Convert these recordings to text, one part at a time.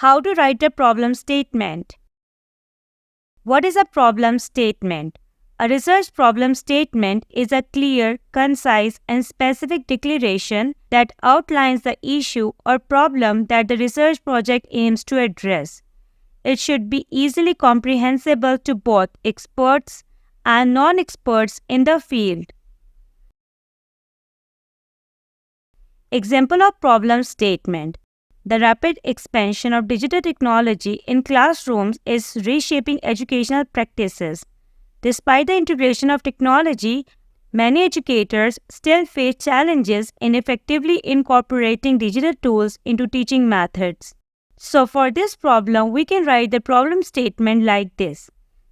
How to write a problem statement. What is a problem statement? A research problem statement is a clear, concise, and specific declaration that outlines the issue or problem that the research project aims to address. It should be easily comprehensible to both experts and non-experts in the field. Example of problem statement. The rapid expansion of digital technology in classrooms is reshaping educational practices. Despite the integration of technology, many educators still face challenges in effectively incorporating digital tools into teaching methods. So for this problem, we can write the problem statement like this.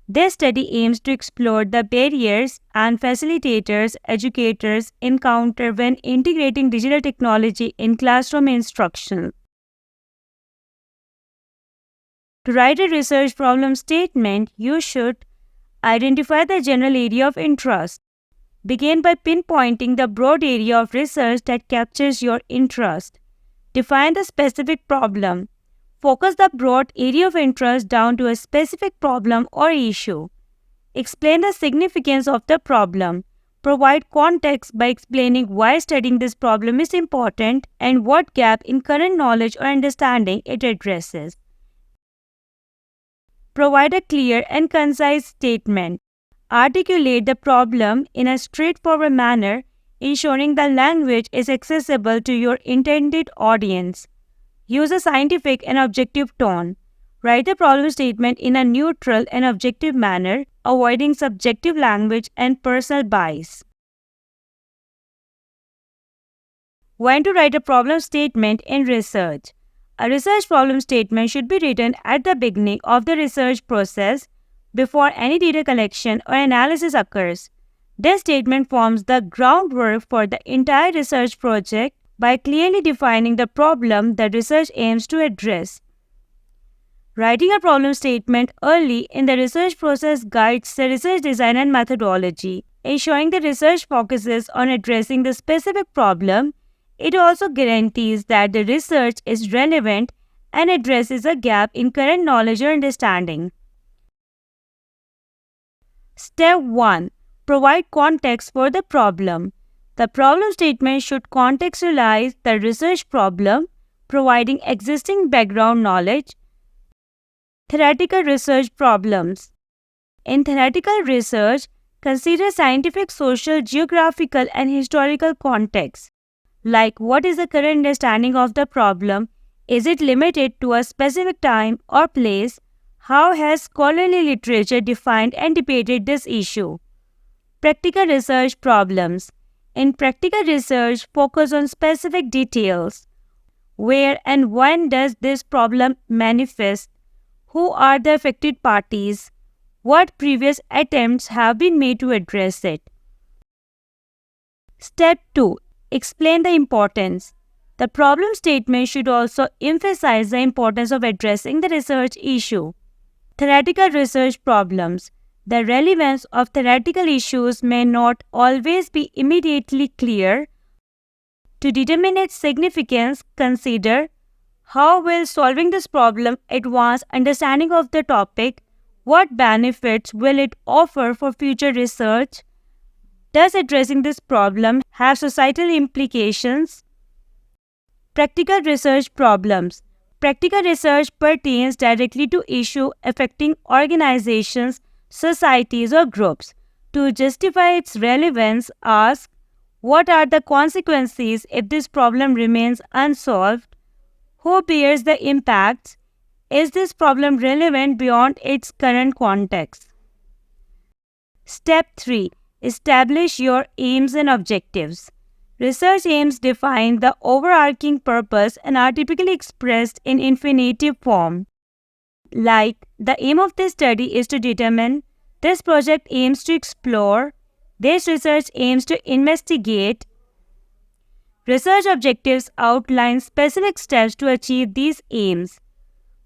This study aims to explore the barriers and facilitators educators encounter when integrating digital technology in classroom instruction. To write a research problem statement, you should identify the general area of interest. Begin by pinpointing the broad area of research that captures your interest. Define the specific problem. Focus the broad area of interest down to a specific problem or issue. Explain the significance of the problem. Provide context by explaining why studying this problem is important and what gap in current knowledge or understanding it addresses. Provide a clear and concise statement. Articulate the problem in a straightforward manner, ensuring the language is accessible to your intended audience. Use a scientific and objective tone. Write the problem statement in a neutral and objective manner, avoiding subjective language and personal bias. When to write a problem statement in research. A research problem statement should be written at the beginning of the research process before any data collection or analysis occurs. This statement forms the groundwork for the entire research project by clearly defining the problem that research aims to address. Writing a problem statement early in the research process guides the research design and methodology, ensuring the research focuses on addressing the specific problem. It also guarantees that the research is relevant and addresses a gap in current knowledge or understanding. Step 1. Provide context for the problem. The problem statement should contextualize the research problem, providing existing background knowledge. Theoretical research problems. In theoretical research, consider scientific, social, geographical, and historical contexts. Like, what is the current understanding of the problem? Is it limited to a specific time or place? How has scholarly literature defined and debated this issue? Practical research problems. In practical research, focus on specific details. Where and when does this problem manifest? Who are the affected parties? What previous attempts have been made to address it? Step 2. Explain the importance. The problem statement should also emphasize the importance of addressing the research issue. Theoretical research problems. The relevance of theoretical issues may not always be immediately clear. To determine its significance, consider how will solving this problem advance understanding of the topic? What benefits will it offer for future research? Does addressing this problem have societal implications? Practical research problems. Practical research pertains directly to issues affecting organizations, societies, or groups. To justify its relevance, ask, what are the consequences if this problem remains unsolved? Who bears the impacts? Is this problem relevant beyond its current context? Step 3. Establish your aims and objectives. Research aims define the overarching purpose and are typically expressed in infinitive form. Like, the aim of this study is to determine, this project aims to explore, this research aims to investigate. Research objectives outline specific steps to achieve these aims.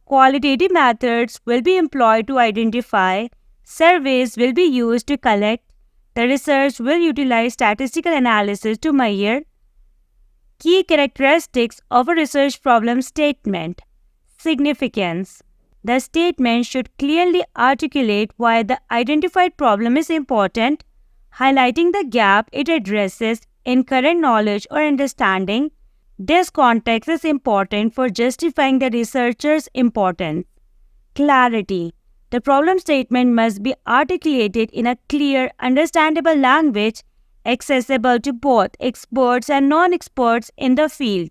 Qualitative methods will be employed to identify, surveys will be used to collect, the research will utilize statistical analysis to measure. Key characteristics of a research problem statement. significance. The statement should clearly articulate why the identified problem is important, highlighting the gap it addresses in current knowledge or understanding. This context is important for justifying the researcher's importance. Clarity. The problem statement must be articulated in a clear, understandable language accessible to both experts and non-experts in the field.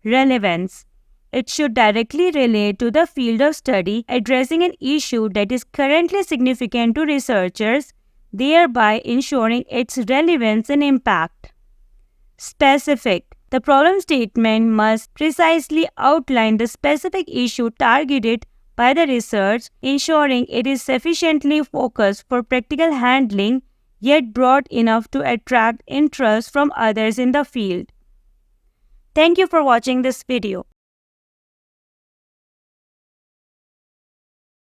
Relevance. It should directly relate to the field of study, addressing an issue that is currently significant to researchers, thereby ensuring its relevance and impact. Specific. The problem statement must precisely outline the specific issue targeted by the research, ensuring it is sufficiently focused for practical handling yet broad enough to attract interest from others in the field. Thank you for watching this video.